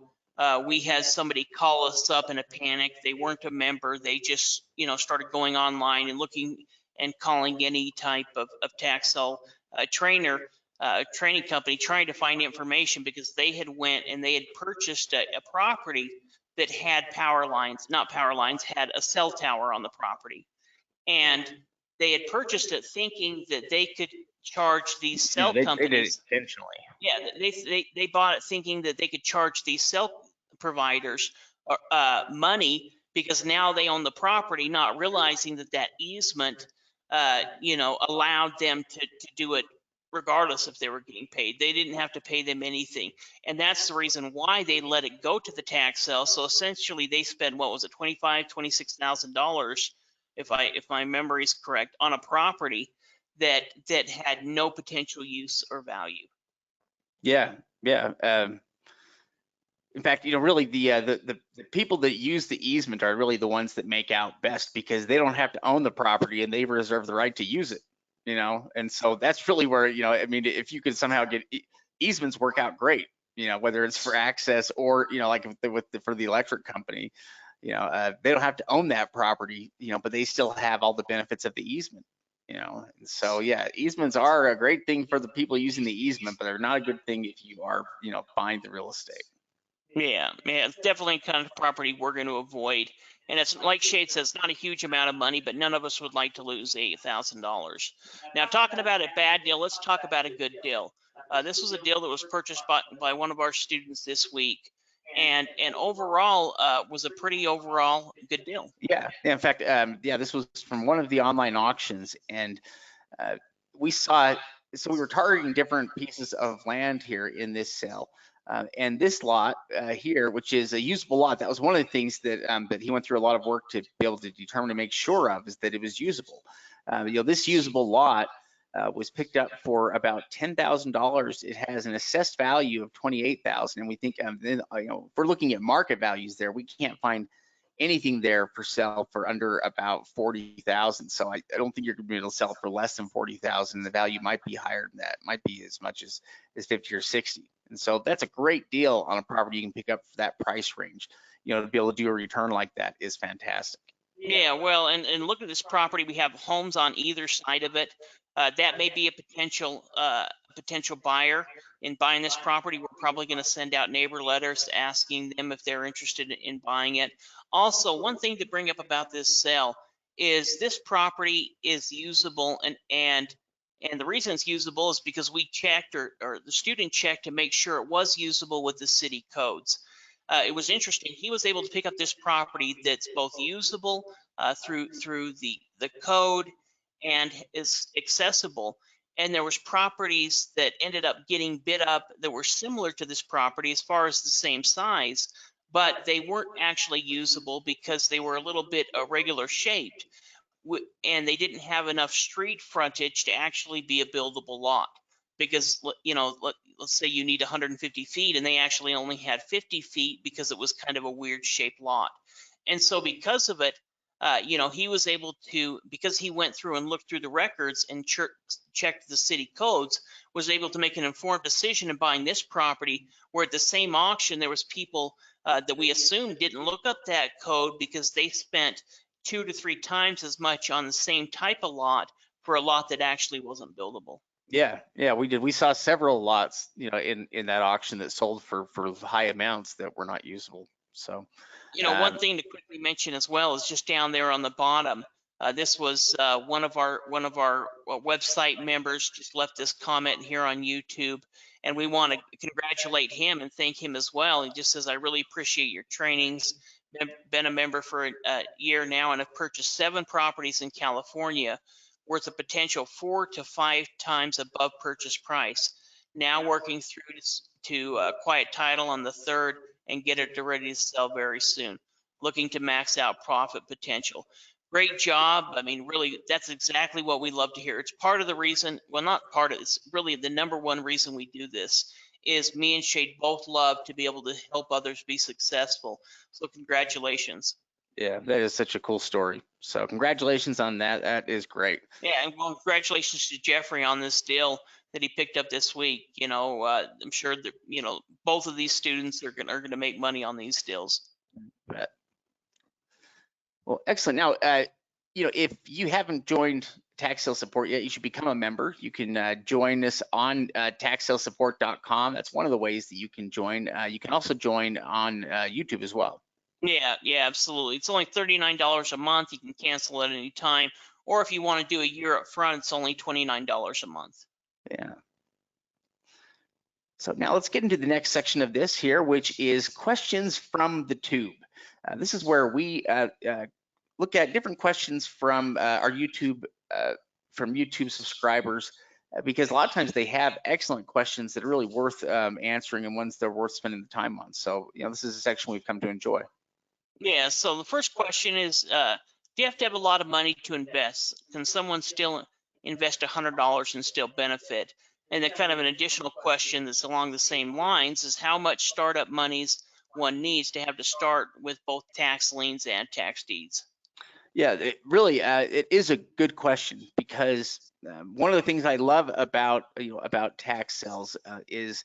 S2: we had somebody call us up in a panic. They weren't a member. They just, started going online and looking and calling any type of tax sale training company, trying to find information, because they had went and they had purchased a property that had not power lines, had a cell tower on the property. And they had purchased it thinking that they could charge these cell
S1: They did it
S2: companies.
S1: intentionally.
S2: Yeah, they bought it thinking that they could charge these cell providers money, because now they own the property, not realizing that easement allowed them to do it regardless if they were getting paid. They didn't have to pay them anything. And that's the reason why they let it go to the tax sale. So essentially they spent, what was it, $26,000, if my memory is correct, on a property that had no potential use or value.
S1: Yeah, yeah. In fact, really the people that use the easement are really the ones that make out best, because they don't have to own the property and they reserve the right to use it. And so that's really where, I mean, if you could somehow get easements work out great, whether it's for access or, like for the electric company, they don't have to own that property, but they still have all the benefits of the easement. And so yeah, easements are a great thing for the people using the easement, but they're not a good thing if you are, buying the real estate.
S2: Yeah, it's definitely kind of property we're going to avoid. And it's like Shade says, not a huge amount of money, but none of us would like to lose $8,000. Now, talking about a bad deal, let's talk about a good deal. This was a deal that was purchased by one of our students this week, and overall was a pretty overall good deal.
S1: Yeah. In fact, yeah, this was from one of the online auctions, and we saw. So we were targeting different pieces of land here in this sale. And this lot here, which is a usable lot, that was one of the things that that he went through a lot of work to be able to determine and make sure of, is that it was usable. This usable lot was picked up for about $10,000. It has an assessed value of $28,000, and we think, if we're looking at market values there, we can't find anything there for sale for under about 40,000. So I don't think you're gonna be able to sell it for less than 40,000. The value might be higher than that. It might be as much as 50 or 60. And so that's a great deal on a property you can pick up for that price range. To be able to do a return like that is fantastic.
S2: Yeah, well, and look at this property. We have homes on either side of it. That may be a potential buyer in buying this property. We're probably going to send out neighbor letters asking them if they're interested in buying it. Also, one thing to bring up about this sale is this property is usable, and the reason it's usable is because we checked, or the student checked to make sure it was usable with the city codes. It was interesting. He was able to pick up this property that's both usable through the code and is accessible. And there was properties that ended up getting bid up that were similar to this property as far as the same size, but they weren't actually usable because they were a little bit irregular shaped, and they didn't have enough street frontage to actually be a buildable lot. Because let's say you need 150 feet and they actually only had 50 feet because it was kind of a weird shaped lot. And so because of it, he was able to, because he went through and looked through the records and checked the city codes, was able to make an informed decision in buying this property, where at the same auction there was people that we assumed didn't look up that code because they spent 2 to 3 times as much on the same type of lot for a lot that actually wasn't buildable.
S1: Yeah, we did. We saw several lots, in that auction that sold for high amounts that were not usable. So,
S2: One thing to quickly mention as well is just down there on the bottom. This was one of our website members just left this comment here on YouTube, and we want to congratulate him and thank him as well. He just says, "I really appreciate your trainings. Been a member for a year now, and have purchased 7 properties in California, worth a potential 4 to 5 times above purchase price. Now working through to quiet title on the 3rd and get it ready to sell very soon. Looking to max out profit potential." Great job. I mean, really, that's exactly what we love to hear. It's part of the reason, well, not part of, it's really the number one reason we do this, is me and Shade both love to be able to help others be successful. So congratulations.
S1: yeah, that is such a cool story. So congratulations on that. That is great.
S2: Yeah, and well, congratulations to Jeffrey on this deal that he picked up this week. I'm sure that both of these students are gonna make money on these deals.
S1: But, well, excellent. Now, if you haven't joined Tax Sale Support yet, you should become a member. You can join us on taxsalesupport.com. That's one of the ways that you can join. You can also join on YouTube as well.
S2: Yeah, absolutely. It's only $39 a month. You can cancel at any time. Or if you want to do a year up front, it's only $29 a month.
S1: Yeah. So now let's get into the next section of this here, which is questions from the tube. This is where we look at different questions from our YouTube subscribers, because a lot of times they have excellent questions that are really worth answering, and ones that are worth spending the time on. So this is a section we've come to enjoy.
S2: Yeah, so the first question is, do you have to have a lot of money to invest? Can someone still invest $100 and still benefit? And then kind of an additional question that's along the same lines is, how much startup monies one needs to have to start with both tax liens and tax deeds?
S1: Yeah, it is a good question, because one of the things I love about tax sales is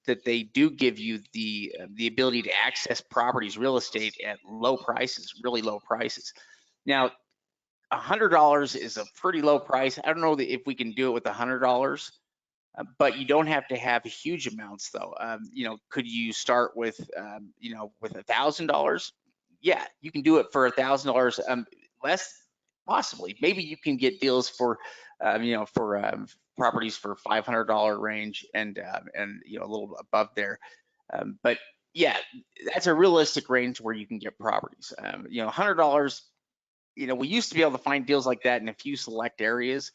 S1: that they do give you the ability to access properties, real estate, at low prices, really low prices. Now, $100 is a pretty low price. I don't know if we can do it with $100, but you don't have to have huge amounts, though. Could you start with with $1,000? Yeah, you can do it for $1,000. Less, possibly. Maybe you can get deals for properties for $500 range, and a little above there. But yeah, that's a realistic range where you can get properties. $100. We used to be able to find deals like that in a few select areas,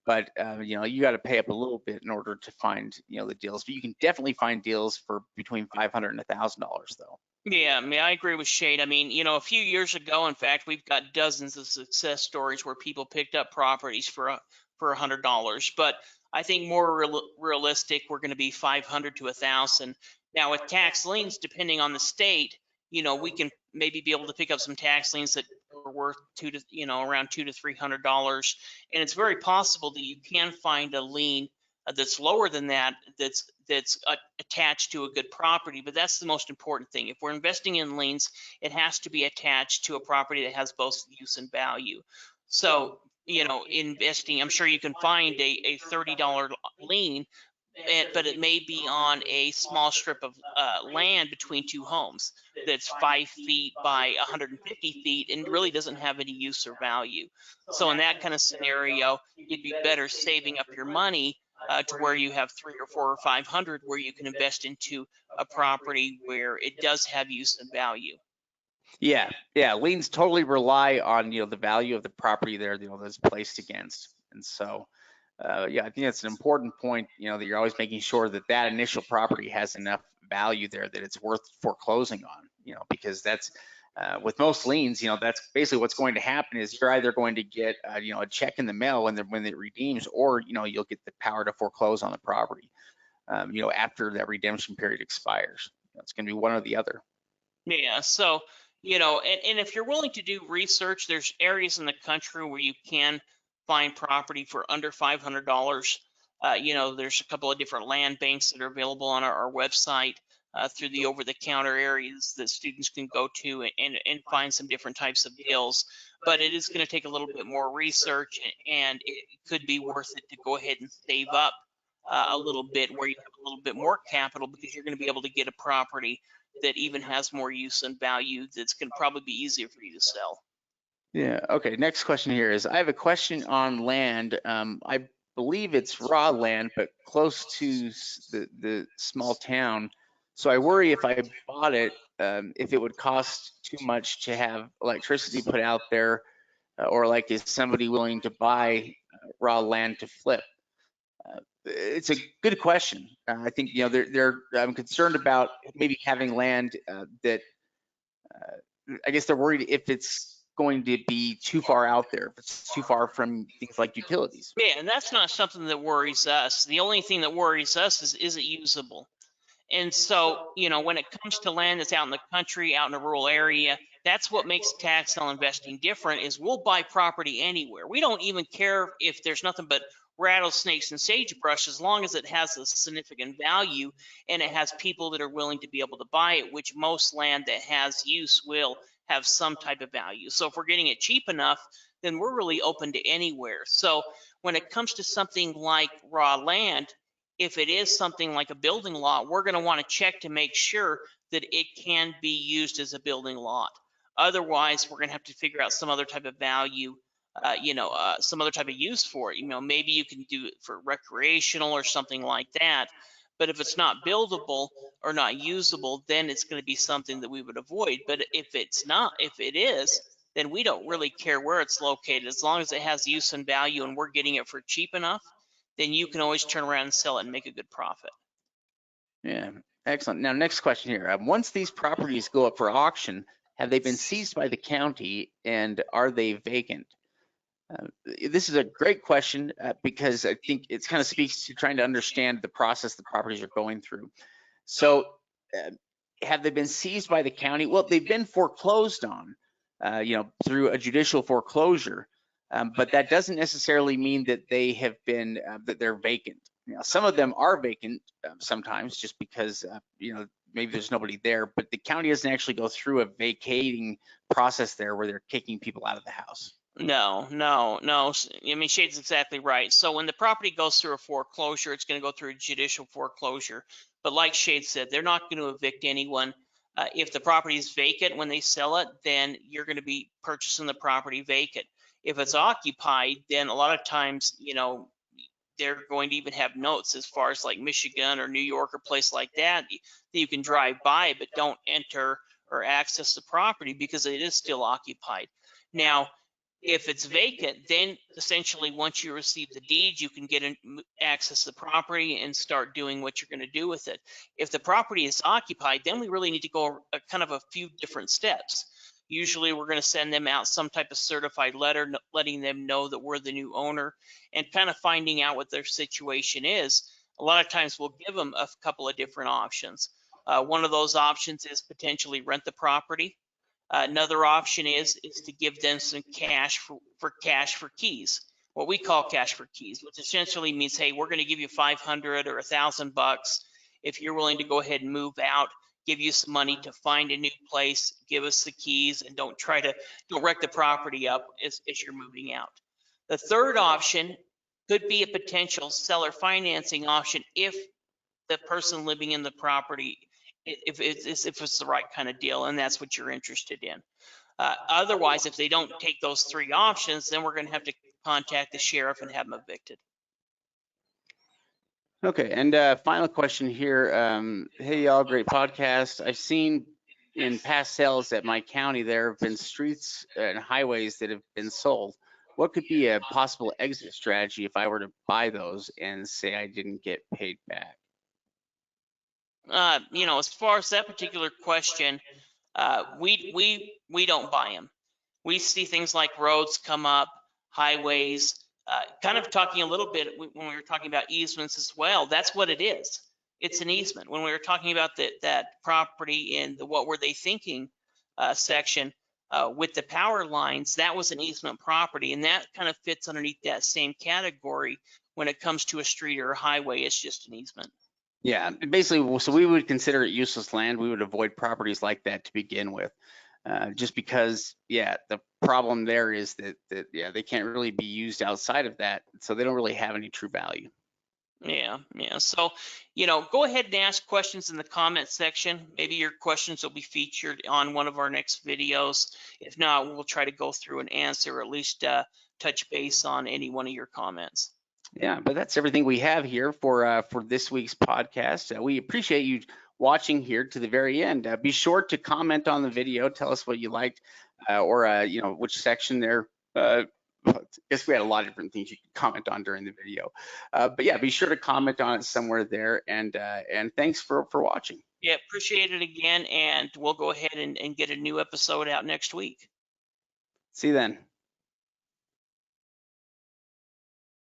S1: but you got to pay up a little bit in order to find the deals. But you can definitely find deals for between $500 and $1,000 though.
S2: Yeah, I mean, I agree with Shade. I mean, a few years ago, in fact, we've got dozens of success stories where people picked up properties for $100. But I think more realistic, we're going to be 500 to 1,000. Now, with tax liens, depending on the state, we can maybe be able to pick up some tax liens that are worth around $200 to $300, and it's very possible that you can find a lien that's lower than that, that's attached to a good property. But that's the most important thing. If we're investing in liens, it has to be attached to a property that has both use and value. So investing, I'm sure you can find a $30 lien, but it may be on a small strip of land between two homes that's 5 feet by 150 feet and really doesn't have any use or value. So in that kind of scenario, you'd be better saving up your money to where you have 3 or 4 or 500, where you can invest into a property where it does have use and value.
S1: Yeah, liens totally rely on the value of the property there, that's placed against. And so yeah, I think that's an important point, that you're always making sure that that initial property has enough value there that it's worth foreclosing on, because that's with most liens, that's basically what's going to happen is you're either going to get a check in the mail when it redeems, or you'll get the power to foreclose on the property after that redemption period expires. It's going to be one or the other.
S2: Yeah, so and if you're willing to do research, there's areas in the country where you can find property for under $500. There's a couple of different land banks that are available on our website through the over-the-counter areas that students can go to and find some different types of deals. But it is going to take a little bit more research, and it could be worth it to go ahead and save up a little bit, where you have a little bit more capital, because you're going to be able to get a property that even has more use and value that's going to probably be easier for you to sell.
S1: Yeah, okay, next question here is, I have a question on land. I believe it's raw land, but close to the small town. So I worry if I bought it, if it would cost too much to have electricity put out there, or like, is somebody willing to buy raw land to flip? It's a good question. I think I'm concerned about maybe having land that I guess they're worried if it's going to be too far out there, if it's too far from things like utilities.
S2: Yeah, and that's not something that worries us. The only thing that worries us is it usable? And so, when it comes to land that's out in the country, out in a rural area, that's what makes tax sale investing different. Is we'll buy property anywhere. We don't even care if there's nothing but rattlesnakes and sagebrush, as long as it has a significant value and it has people that are willing to be able to buy it, which most land that has use will have some type of value. So if we're getting it cheap enough, then we're really open to anywhere. So when it comes to something like raw land, if it is something like a building lot, we're going to want to check to make sure that it can be used as a building lot. Otherwise, we're going to have to figure out some other type of value, some other type of use for it. Maybe you can do it for recreational or something like that. But if it's not buildable or not usable, then it's going to be something that we would avoid. But if it is, then we don't really care where it's located. As long as it has use and value and we're getting it for cheap enough, then you can always turn around and sell it and make a good profit.
S1: Yeah, excellent. Now, next question here. Once these properties go up for auction, have they been seized by the county, and are they vacant? This is a great question because I think it kind of speaks to trying to understand the process the properties are going through. So have they been seized by the county? Well, they've been foreclosed on, through a judicial foreclosure, but that doesn't necessarily mean that they have been, that they're vacant. Some of them are vacant sometimes just because, maybe there's nobody there, but the county doesn't actually go through a vacating process there where they're kicking people out of the house.
S2: No. I mean, Shade's exactly right. So when the property goes through a foreclosure, it's going to go through a judicial foreclosure. But like Shade said, they're not going to evict anyone. If the property is vacant when they sell it, then you're going to be purchasing the property vacant. If it's occupied, then a lot of times, they're going to even have notes as far as like Michigan or New York or place like that you can drive by, but don't enter or access the property because it is still occupied. Now, If it's vacant, then essentially once you receive the deed, you can get access to the property and start doing what you're going to do with it. If the property is occupied, then we really need to go kind of a few different steps. Usually we're going to send them out some type of certified letter letting them know that we're the new owner and kind of finding out what their situation is. A lot of times we'll give them a couple of different options. One of those options is potentially rent the property. Another option is to give them some cash for keys, what we call cash for keys, which essentially means, hey, we're going to give you 500 or $1,000 if you're willing to go ahead and move out, give you some money to find a new place, give us the keys, and don't wreck the property up as you're moving out. The third option could be a potential seller financing option if the person living in the property, if it's the right kind of deal, and that's what you're interested in. Otherwise, if they don't take those three options, then we're going to have to contact the sheriff and have them evicted.
S1: Okay, and final question here. Hey, y'all, great podcast. I've seen in past sales at my county there have been streets and highways that have been sold. What could be a possible exit strategy if I were to buy those and say I didn't get paid back?
S2: As far as that particular question, we don't buy them. We see things like roads come up, highways, kind of talking a little bit when we were talking about easements as well. That's what it is. It's an easement. When we were talking about that property in the what were they thinking section with the power lines, that was an easement property, and that kind of fits underneath that same category. When it comes to a street or a highway, it's just an easement.
S1: Yeah, basically, so we would consider it useless land. We would avoid properties like that to begin with, just because, yeah, the problem there is that yeah, they can't really be used outside of that, so they don't really have any true value.
S2: Yeah. So, go ahead and ask questions in the comment section. Maybe your questions will be featured on one of our next videos. If not, we'll try to go through and answer, or at least touch base on any one of your comments.
S1: Yeah, but that's everything we have here for this week's podcast. We appreciate you watching here to the very end. Be sure to comment on the video. Tell us what you liked, or which section there. I guess we had a lot of different things you could comment on during the video. But yeah, be sure to comment on it somewhere there. And thanks for watching.
S2: Yeah, appreciate it again, and we'll go ahead and get a new episode out next week.
S1: See you then.